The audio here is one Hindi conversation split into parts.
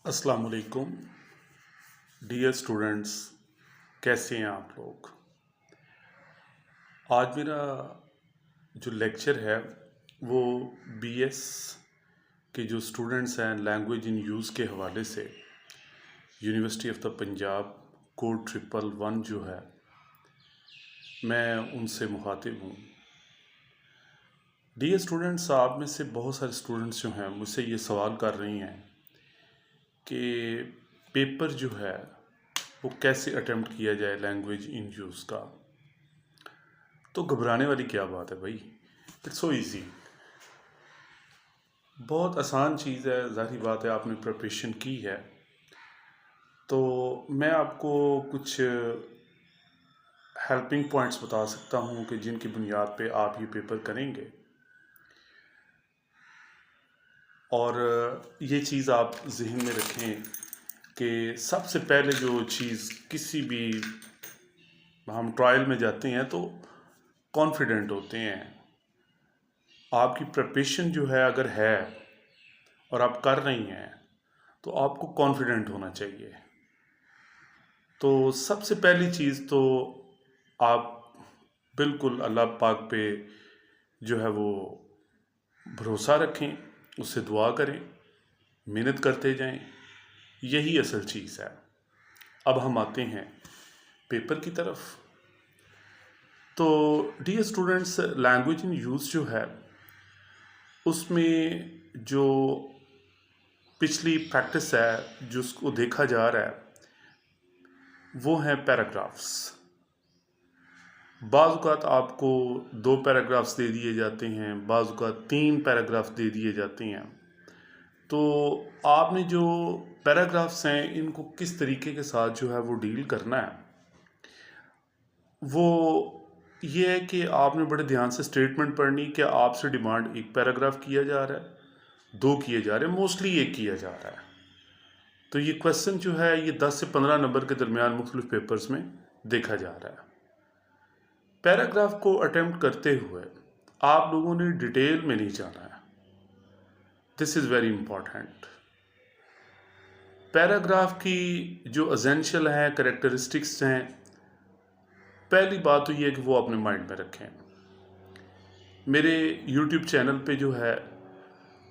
अस्सलाम वालेकुम डियर स्टूडेंट्स। कैसे हैं आप लोग? आज मेरा जो लेक्चर है वो बीएस के जो स्टूडेंट्स हैं लैंग्वेज इन यूज़ के हवाले से university of the Punjab code 111 जो है, मैं उनसे मुखातिब हूँ। डियर स्टूडेंट्स, आप में से बहुत सारे स्टूडेंट्स जो हैं मुझसे ये सवाल कर रही हैं कि पेपर जो है वो कैसे अटेम्प्ट किया जाए लैंग्वेज इन यूज़ का। तो घबराने वाली क्या बात है भाई, इट्स सो इजी। बहुत आसान चीज़ है, ज़ाहिर बात है आपने प्रिपरेशन की है। तो मैं आपको कुछ हेल्पिंग पॉइंट्स बता सकता हूँ कि जिनकी बुनियाद पे आप ये पेपर करेंगे। और ये चीज़ आप जहन में रखें कि सबसे पहले जो चीज़ किसी भी हम ट्रायल में जाते हैं तो कॉन्फिडेंट होते हैं। आपकी प्रिपरेशन जो है अगर है और आप कर रही हैं तो आपको कॉन्फिडेंट होना चाहिए। तो सबसे पहली चीज़ तो आप बिल्कुल अल्लाह पाक पे जो है वो भरोसा रखें, उससे दुआ करें, मेहनत करते जाएं, यही असल चीज़ है। अब हम आते हैं पेपर की तरफ। तो dear students, language in use जो है उसमें जो पिछली प्रैक्टिस है जिसको देखा जा रहा है वो है पैराग्राफ्स। बाज़ औक़ात आपको 2 पैराग्राफ्स दे दिए जाते हैं, बाज़ औक़ात 3 पैराग्राफ दे दिए जाते हैं। तो आपने जो पैराग्राफ्स हैं इनको किस तरीके के साथ जो है वो डील करना है, वो ये है कि आपने बड़े ध्यान से स्टेटमेंट पढ़नी कि आपसे डिमांड 1 पैराग्राफ किया जा रहा है, 2 किए जा रहे हैं, मोस्टली 1 किया जा रहा है। तो ये क्वेश्चन जो है ये 10 से 15 नंबर के दरमियान मुख्तलिफ पेपर्स में देखा जा रहा है। पैराग्राफ को अटेम्प्ट करते हुए आप लोगों ने डिटेल में नहीं जाना है। This is very important. Paragraph की जो एसेंशियल हैं, कैरेक्टरिस्टिक्स हैं, पहली बात तो ये है कि वो अपने माइंड में रखें। मेरे यूट्यूब चैनल पे जो है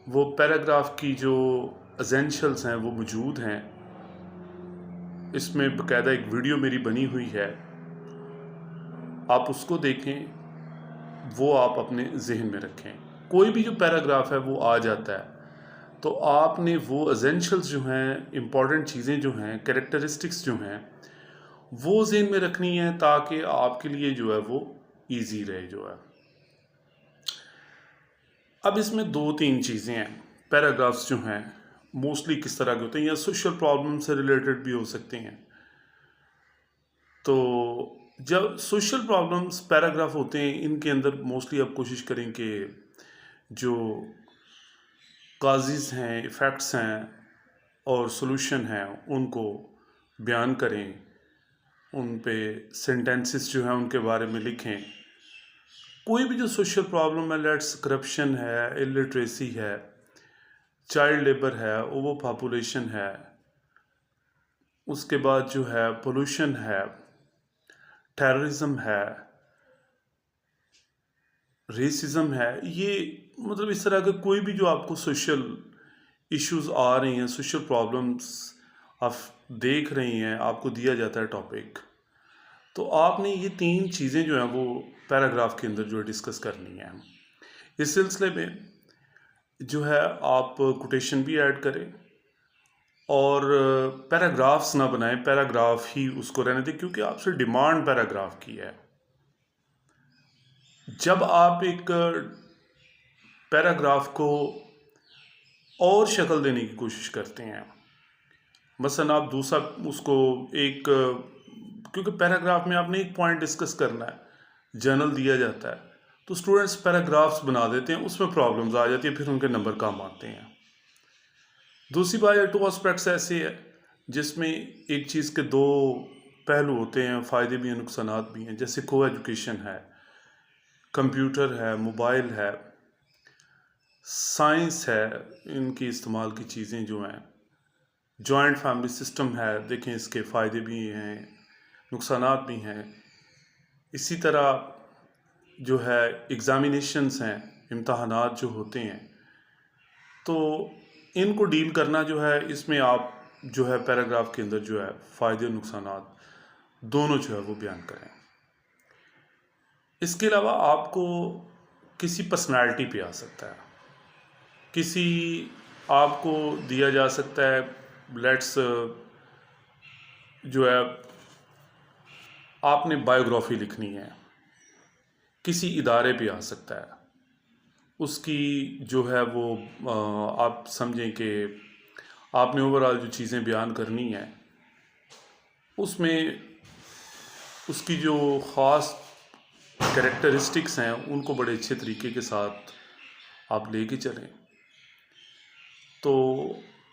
वो पैराग्राफ की जो एसेंशियल्स हैं वो मौजूद हैं। इसमें बाकायदा एक वीडियो मेरी बनी हुई है, आप उसको देखें, वो आप अपने जहन में रखें। कोई भी जो पैराग्राफ है वो आ जाता है तो आपने वो एसेंशियल्स जो हैं, इम्पॉर्टेंट चीज़ें जो हैं, कैरेक्टरिस्टिक्स जो हैं, वो जहन में रखनी है ताकि आपके लिए जो है वो ईजी रहे जो है। अब इसमें 2-3 चीज़ें हैं। पैराग्राफ्स जो हैं मोस्टली किस तरह के होते हैं, या सोशल प्रॉब्लम से रिलेटेड भी हो सकते हैं। तो जब सोशल प्रॉब्लम्स पैराग्राफ होते हैं इनके अंदर मोस्टली आप कोशिश करें कि जो काजेज़ हैं, इफ़ेक्ट्स हैं और सॉल्यूशन हैं उनको बयान करें, उन पे सेंटेंसेस जो हैं उनके बारे में लिखें। कोई भी जो सोशल प्रॉब्लम है, लेट्स करप्शन है, इलिटरेसी है, चाइल्ड लेबर है, ओवर पॉपुलेशन है, उसके बाद जो है पोल्यूशन है, टेररिज्म है, रेसिज्म है, ये मतलब इस तरह के कोई भी जो आपको सोशल इश्यूज आ रही हैं, सोशल प्रॉब्लम्स आप देख रही हैं, आपको दिया जाता है टॉपिक, तो आपने ये 3 चीज़ें जो हैं वो पैराग्राफ के अंदर जो है डिस्कस करनी है। इस सिलसिले में जो है आप कोटेशन भी ऐड करें और पैराग्राफ्स ना बनाएं, पैराग्राफ ही उसको रहने दें क्योंकि आपसे डिमांड पैराग्राफ की है। जब आप एक पैराग्राफ को और शक्ल देने की कोशिश करते हैं, मसलन आप दूसरा उसको एक क्योंकि पैराग्राफ में आपने एक पॉइंट डिस्कस करना है, जर्नल दिया जाता है, तो स्टूडेंट्स पैराग्राफ्स बना देते हैं, उसमें प्रॉब्लम्स आ जाती है, फिर उनके नंबर कम आते हैं। दूसरी बात, या 2 एस्पेक्ट्स ऐसे है जिसमें एक चीज़ के 2 पहलू होते हैं, फ़ायदे भी हैं, नुकसानात भी हैं। जैसे को एजुकेशन है, कंप्यूटर है, मोबाइल है, साइंस है, इनकी इस्तेमाल की चीज़ें जो हैं जॉइंट फैमिली सिस्टम है, देखें इसके फ़ायदे भी हैं, नुकसानात भी हैं। इसी तरह जो है एग्ज़ामिनेशंस हैं, इम्तहानात जो होते हैं, तो इनको डील करना जो है, इसमें आप जो है पैराग्राफ के अंदर जो है फ़ायदे और नुकसानात दोनों जो है वो बयान करें। इसके अलावा आपको किसी पर्सनालिटी पे आ सकता है, किसी आपको दिया जा सकता है, लेट्स जो है आपने बायोग्राफी लिखनी है, किसी इदारे पे आ सकता है, उसकी जो है वो आप समझें कि आपने ओवरऑल जो चीज़ें बयान करनी है, उसमें उसकी जो ख़ास कैरेक्टरिस्टिक्स हैं उनको बड़े अच्छे तरीके के साथ आप लेके चलें, तो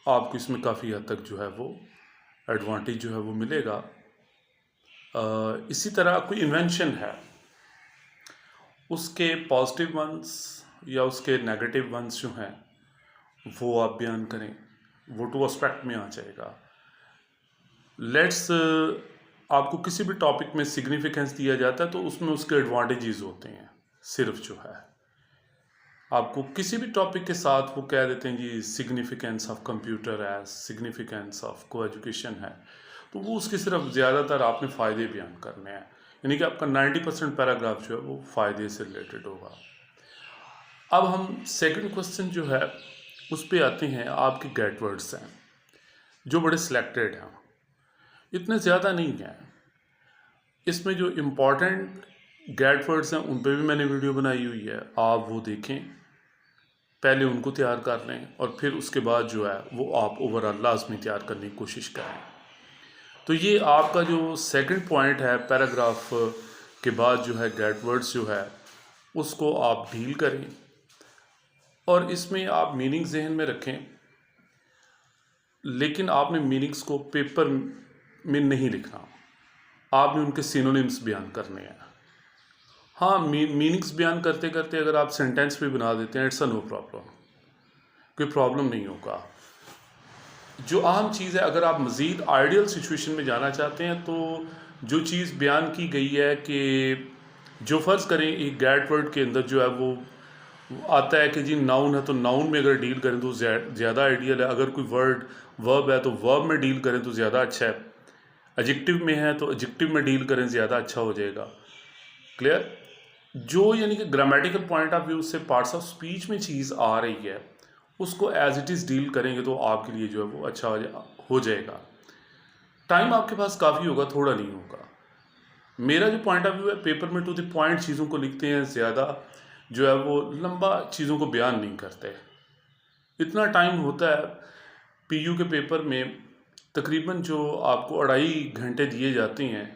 आपको इसमें काफ़ी हद तक जो है वो एडवांटेज जो है वो मिलेगा। इसी तरह कोई इन्वेंशन है, उसके पॉजिटिव वंस या उसके नेगेटिव वंस जो हैं वो आप बयान करें, वो टू एस्पेक्ट में आ जाएगा। लेट्स आपको किसी भी टॉपिक में सिग्निफिकेंस दिया जाता है तो उसमें उसके एडवांटेजेस होते हैं। सिर्फ जो है आपको किसी भी टॉपिक के साथ वो कह देते हैं जी सिग्निफिकेंस ऑफ कंप्यूटर है, सिग्निफिकेंस ऑफ को एजुकेशन है, तो वो उसके सिर्फ ज़्यादातर आपने फ़ायदे बयान करने हैं, यानी कि आपका 90% पैराग्राफ जो है वो फ़ायदे से रिलेटेड होगा। अब हम सेकंड क्वेश्चन जो है उस पर आते हैं। आपके गेट वर्ड्स हैं जो बड़े सिलेक्टेड हैं, इतने ज़्यादा नहीं हैं। इसमें जो इम्पोर्टेंट गेट वर्ड्स हैं उन पे भी मैंने वीडियो बनाई हुई है, आप वो देखें, पहले उनको तैयार कर लें और फिर उसके बाद जो है वो आप ओवरऑल लाजमी तैयार करने की कोशिश करें। तो ये आपका जो सेकंड पॉइंट है, पैराग्राफ के बाद जो है गेट वर्ड्स जो है उसको आप डील करें और इसमें आप मीनिंग जहन में रखें, लेकिन आपने मीनिंग्स को पेपर में नहीं लिखना, आपने उनके सिनोनिम्स बयान करने हैं। हाँ, मीनिंग्स बयान करते करते अगर आप सेंटेंस भी बना देते हैं, इट्स अ नो प्रॉब्लम, कोई प्रॉब्लम नहीं होगा। जो अहम चीज़ है, अगर आप मज़ीद आइडियल सिचुएशन में जाना चाहते हैं तो जो चीज़ बयान की गई है कि जो फ़र्ज़ करें एक गेट वर्ड के अंदर जो है वो आता है कि जी नाउन है, तो नाउन में अगर डील करें तो ज़्यादा आइडियल है। अगर कोई वर्ब है तो वर्ब में डील करें तो ज़्यादा अच्छा है। एडजेक्टिव में है तो एडजेक्टिव में डील करें, ज़्यादा अच्छा हो जाएगा। क्लियर? जो यानी कि ग्रामेटिकल पॉइंट ऑफ व्यू से पार्ट्स ऑफ स्पीच में चीज़ आ रही है उसको एज इट इज़ डील करेंगे तो आपके लिए जो है वो अच्छा हो जाएगा। टाइम आपके पास काफ़ी होगा, थोड़ा नहीं होगा। मेरा जो पॉइंट ऑफ व्यू है, पेपर में टू द पॉइंट चीज़ों को लिखते हैं, ज़्यादा जो है वो लंबा चीज़ों को बयान नहीं करते। इतना टाइम होता है पीयू के पेपर में, तकरीबन जो आपको 2.5 घंटे दिए जाते हैं,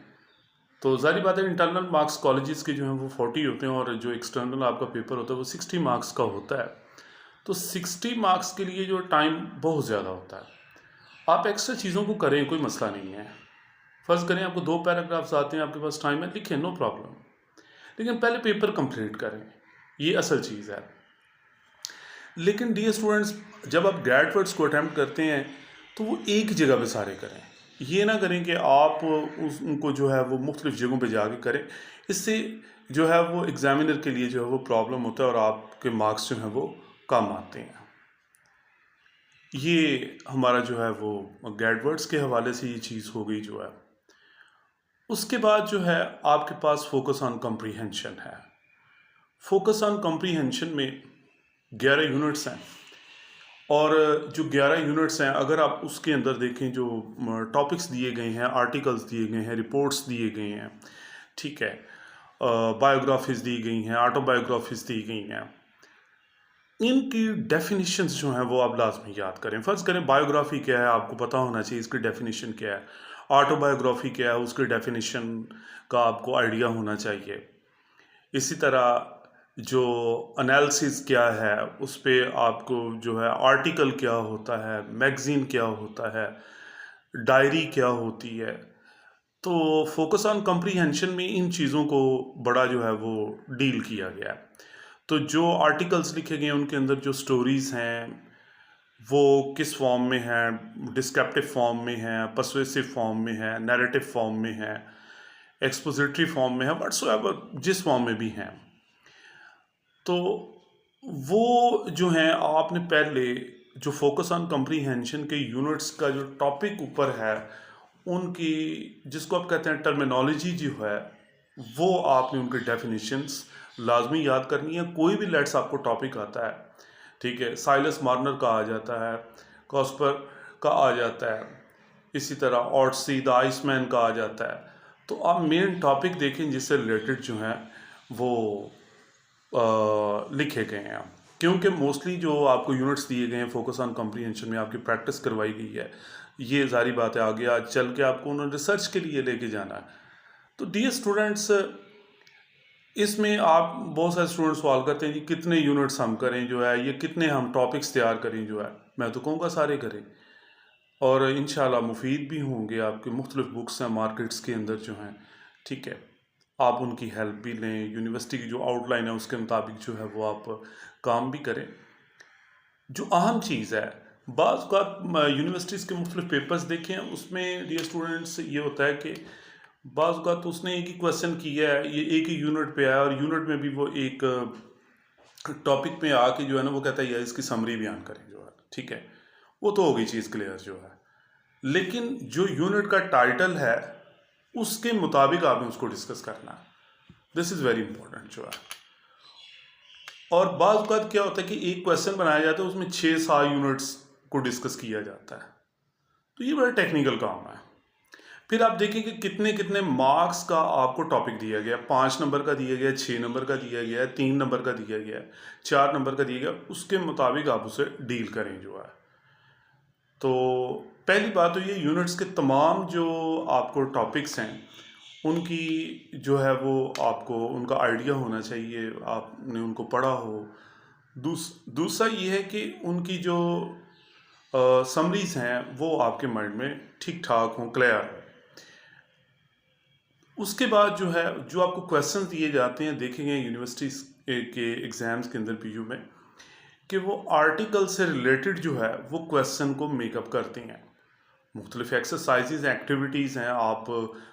तो ज़ाहिर बात है इंटरनल मार्क्स कॉलेजेस के जो हैं वो 40 होते हैं और जो एक्सटर्नल आपका पेपर होता है वो 60 मार्क्स का होता है। तो 60 मार्क्स के लिए जो टाइम बहुत ज़्यादा होता है। आप एक्स्ट्रा चीज़ों को करें, कोई मसला नहीं है। फ़र्ज़ करें आपको 2 पैराग्राफ्स आते हैं, आपके पास टाइम है, लिखें, नो प्रॉब्लम, लेकिन पहले पेपर कंप्लीट करें, ये असल चीज़ है। लेकिन डियर स्टूडेंट्स, जब आप गेट वर्ड्स को अटैम्प्ट करते हैं तो वो एक जगह पे सारे करें, ये ना करें कि आप उनको जो है वो मुख्तलिफ जगहों पे जाके करें। इससे जो है वो एग्ज़ामिनर के लिए जो है वो प्रॉब्लम होता है और आपके मार्क्स जो हैं वो कम आते हैं। ये हमारा जो है वो गेट वर्ड्स के हवाले से ये चीज़ हो गई जो है। उसके बाद जो है आपके पास फोकस ऑन कॉम्प्रीहेंशन है। फोकस ऑन कॉम्प्रीहेंशन में 11 यूनिट्स हैं और जो 11 यूनिट्स हैं, अगर आप उसके अंदर देखें, जो टॉपिक्स दिए गए हैं, आर्टिकल्स दिए गए हैं, रिपोर्ट्स दिए गए हैं, ठीक है, बायोग्राफीज़ दी गई हैं, ऑटोबायोग्राफीज़ दी गई हैं, इनकी डेफिनेशंस जो हैं वो आप लाजमी याद करें। फ़र्ज़ करें बायोग्राफी क्या है, आपको पता होना चाहिए इसकी डेफिनेशन क्या है। ऑटोबायोग्राफी क्या है, उसकी डेफिनेशन का आपको आइडिया होना चाहिए। इसी तरह जो एनालिसिस क्या है, उस पे आपको जो है आर्टिकल क्या होता है, मैगज़ीन क्या होता है, डायरी क्या होती है। तो फोकस ऑन कॉम्प्रीहेंशन में इन चीज़ों को बड़ा जो है वो डील किया गया है। तो जो आर्टिकल्स लिखे गए हैं उनके अंदर जो स्टोरीज़ हैं, वो किस फॉर्म में है, डिस्क्रिप्टिव फॉर्म में है, पर्सुएसिव फॉर्म में है, नैरेटिव फॉर्म में है, एक्सपोजिटरी फॉर्म में है, व्हाट्सोएवर जिस फॉर्म में भी हैं। तो वो जो हैं आपने पहले जो फोकस ऑन कम्प्रीहेंशन के यूनिट्स का जो टॉपिक ऊपर है, उनकी जिसको आप कहते हैं टर्मिनोलॉजी जो है, वो आपने उनके डेफिनेशंस लाजमी याद करनी है। कोई भी लेट्स आपको टॉपिक आता है, ठीक है, साइलस मार्नर का आ जाता है, कॉस्पर का आ जाता है, इसी तरह ऑटसी द आइसमैन का आ जाता है। तो आप मेन टॉपिक देखें जिससे रिलेटेड जो हैं वो लिखे गए हैं। क्योंकि मोस्टली जो आपको यूनिट्स दिए गए हैं फोकस ऑन कम्प्रीहेंशन में आपकी प्रैक्टिस करवाई गई है, ये सारी बातें आगे आज चल के आपको उन्होंने रिसर्च के लिए लेके जाना है। तो डियर स्टूडेंट्स, इसमें आप बहुत सारे स्टूडेंट्स सवाल करते हैं कि कितने यूनिट्स हम करें जो है, ये कितने हम टॉपिक्स तैयार करें जो है। मैं तो कहूँगा सारे करें, और इंशाल्लाह मुफीद भी होंगे। आपके मुख्तलिफ बुक्स हैं मार्केट्स के अंदर जो हैं, ठीक है, आप उनकी हेल्प भी लें। यूनिवर्सिटी की जो आउटलाइन है उसके मुताबिक जो है वो आप काम भी करें। जो अहम चीज़ है, बाज़ का यूनिवर्सिटीज़ के मुख्तलिफ पेपर्स देखें, उसमें डियर स्टूडेंट्स ये होता है कि बाज़ का तो उसने एक ही क्वेश्चन किया है, ये एक ही यूनिट पे आया, और यूनिट में भी वो एक टॉपिक पे आके जो है ना वो कहता है यार इसकी समरी बयान करें जो है, ठीक है, वो तो हो गई चीज़ क्लियर जो है। लेकिन जो यूनिट का टाइटल है उसके मुताबिक आपने उसको डिस्कस करना है। दिस इज़ वेरी इंपॉर्टेंट जो है। और बाज़ औक़ात क्या होता है कि एक क्वेश्चन बनाया जाता है, उसमें 6-7 यूनिट्स को डिस्कस किया जाता है, तो ये बड़ा टेक्निकल काम है। फिर आप देखिए कि कितने कितने मार्क्स का आपको टॉपिक दिया गया, 5 नंबर का दिया गया, 6 नंबर का दिया गया, 3 नंबर का दिया गया, 4 नंबर का दिया गया, उसके मुताबिक आप उसे डील करें जो है। तो पहली बात तो ये यूनिट्स के तमाम जो आपको टॉपिक्स हैं उनकी जो है वो आपको उनका आइडिया होना चाहिए, आपने उनको पढ़ा हो। दूसरा ये है कि उनकी जो समरीज हैं वो आपके माइंड में ठीक ठाक हों, क्लियर हो। उसके बाद जो है जो आपको क्वेश्चंस दिए जाते हैं, देखेंगे यूनिवर्सिटीज़ के एग्ज़ाम्स के अंदर पीयू में, कि वो आर्टिकल से रिलेटेड जो है वो क्वेश्चन को मेकअप करते हैं। मुख्तलिफ एक्सरसाइजेज एक्टिविटीज़ हैं आप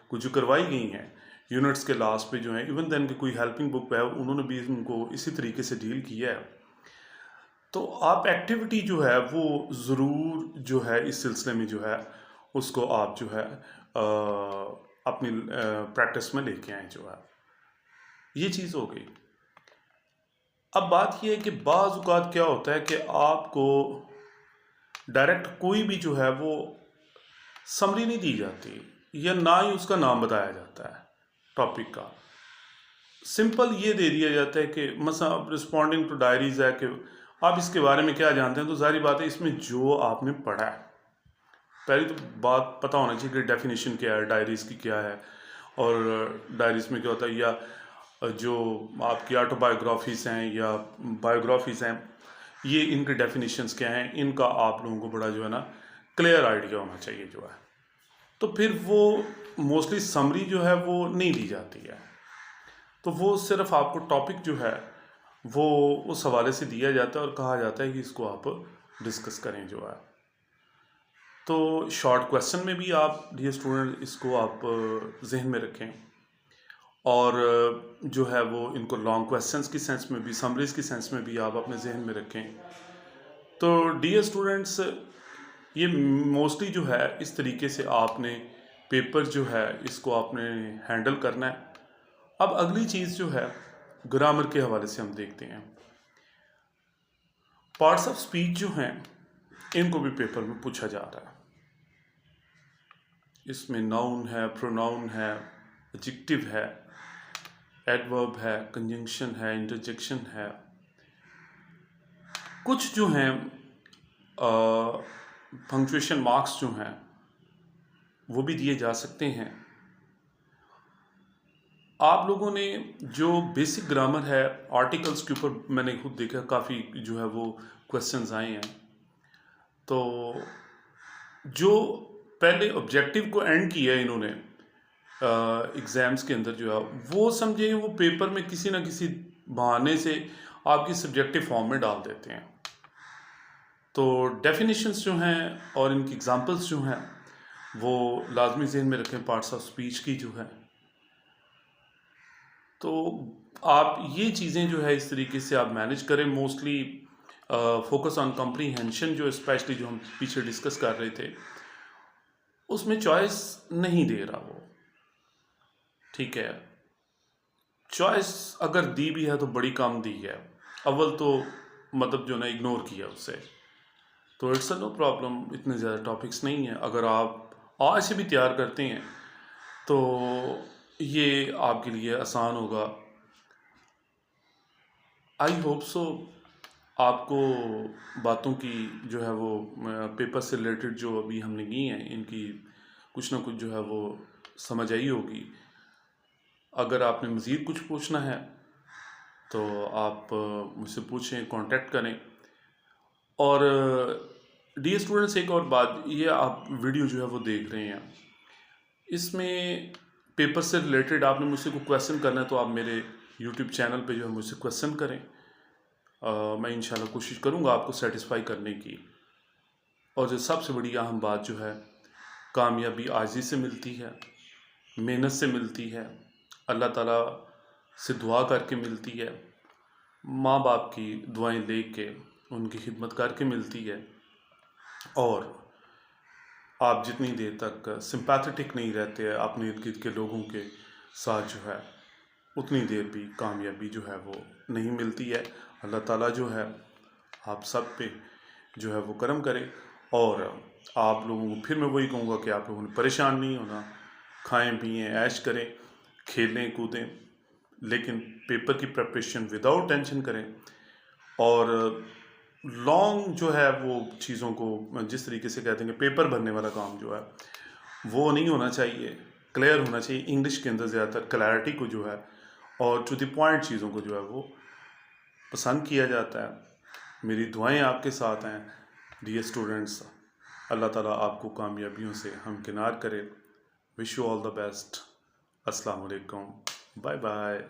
को जो करवाई गई हैं यूनिट्स के लास्ट पे जो है, इवन देन की कोई हेल्पिंग बुक है उन्होंने भी उनको इसी तरीके से डील किया है। तो आप एक्टिविटी जो है वो ज़रूर जो है इस सिलसिले में जो है उसको आप जो है अपनी प्रैक्टिस में लेके आए जो है। ये चीज़ हो गई। अब बात ये है कि बाज़ औक़ात क्या होता है कि आपको डायरेक्ट कोई भी जो है वो समरी नहीं दी जाती, या ना ही उसका नाम बताया जाता है टॉपिक का। सिंपल ये दे दिया जाता है कि मसला आप रिस्पॉन्डिंग टू डायरीज है कि आप इसके बारे में क्या जानते हैं। तो जाहिर बात है इसमें जो आपने पढ़ा है, पहली तो बात पता होना चाहिए कि डेफिनेशन क्या है, डायरीज की क्या है, और डायरीज में क्या होता है, या जो आपकी ऑटोबायोग्राफीज़ हैं या बायोग्राफीज़ हैं, ये इनके डेफिनेशंस क्या हैं, इनका आप लोगों को बड़ा जो है ना क्लियर आइडिया होना चाहिए जो है। तो फिर वो मोस्टली समरी जो है वो नहीं दी जाती है, तो वो सिर्फ आपको टॉपिक जो है वो उस हवाले से दिया जाता है और कहा जाता है कि इसको आप डिस्कस करें जो है। तो शॉर्ट क्वेश्चन में भी आप डियर स्टूडेंट इसको आप जहन में रखें, और जो है वो इनको लॉन्ग क्वेश्चंस की सेंस में भी, समरीज की सेंस में भी आप अपने जहन में रखें। तो डियर स्टूडेंट्स, ये मोस्टली जो है इस तरीके से आपने पेपर जो है इसको आपने हैंडल करना है। अब अगली चीज़ जो है ग्रामर के हवाले से हम देखते हैं। पार्ट्स ऑफ स्पीच जो हैं इनको भी पेपर में पूछा जा रहा है। इसमें नाउन है, प्रोनाउन है, एडजेक्टिव है, एडवर्ब है, कंजंक्शन है, इंटरजेक्शन है। कुछ जो हैं पंक्चुएशन मार्क्स जो हैं वो भी दिए जा सकते हैं। आप लोगों ने जो बेसिक ग्रामर है आर्टिकल्स के ऊपर मैंने खुद देखा, काफ़ी जो है वो क्वेश्चंस आए हैं। तो जो पहले ऑब्जेक्टिव को एंड किया है इन्होंने एग्ज़ाम्स के अंदर जो है वो समझे वो पेपर में किसी ना किसी बहाने से आपकी सब्जेक्टिव फॉर्म में डाल देते हैं। तो डेफिनेशंस जो हैं और इनकी एग्जांपल्स जो हैं वो लाजमी ज़हन में रखें पार्ट्स ऑफ स्पीच की जो है। तो आप ये चीज़ें जो है इस तरीके से आप मैनेज करें। मोस्टली फोकस ऑन कम्प्रीहेंशन जो स्पेशली जो हम पीछे डिस्कस कर रहे थे उसमें चॉइस नहीं दे रहा वो, ठीक है। चॉइस अगर दी भी है तो बड़ी कम दी है, अव्वल तो मतलब जो ना इग्नोर किया उससे। तो इट्स अ नो प्रॉब्लम, इतने ज़्यादा टॉपिक्स नहीं है। अगर आप आज से भी तैयार करते हैं तो ये आपके लिए आसान होगा। आई होप सो आपको बातों की जो है वो पेपर से रिलेटेड जो अभी हमने की हैं इनकी कुछ ना कुछ जो है वो समझ आई होगी। अगर आपने मज़ीद कुछ पूछना है तो आप मुझसे पूछें, कांटेक्ट करें। और डियर स्टूडेंट्स, एक और बात, ये आप वीडियो जो है वो देख रहे हैं, इसमें पेपर से रिलेटेड आपने मुझसे कोई क्वेश्चन करना है तो आप मेरे यूट्यूब चैनल पे जो है मुझसे क्वेश्चन करें। मैं इंशाल्लाह कोशिश करूँगा आपको सेटिस्फाई करने की। और जो सबसे बड़ी अहम बात जो है, कामयाबी आजिज़ी से मिलती है, मेहनत से मिलती है, अल्लाह ताला से दुआ करके मिलती है, माँ बाप की दुआएं लेके उनकी खिदमत करके मिलती है। और आप जितनी देर तक सिंपैथेटिक नहीं रहते हैं अपने इर्द गिर्द के लोगों के साथ जो है, उतनी देर भी कामयाबी जो है वो नहीं मिलती है। अल्लाह ताला जो है आप सब पे जो है वो करम करे। और आप लोगों को फिर मैं वही कहूँगा कि आप लोगों ने परेशान नहीं होना, खाएं पिएं ऐश करें, खेलें कूदें, लेकिन पेपर की प्रिपरेशन विदाउट टेंशन करें। और लॉन्ग जो है वो चीज़ों को जिस तरीके से कहते हैं कि पेपर भरने वाला काम जो है वो नहीं होना चाहिए, क्लियर होना चाहिए। इंग्लिश के अंदर ज़्यादातर क्लैरिटी को जो है और टू द पॉइंट चीज़ों को जो है वो पसंद किया जाता है। मेरी दुआएं आपके साथ हैं डियर स्टूडेंट्स। अल्लाह ताला आपको कामयाबियों से हमकिनार करे। Wish you all the best. अस्सलाम वालेकुम, बाय बाय।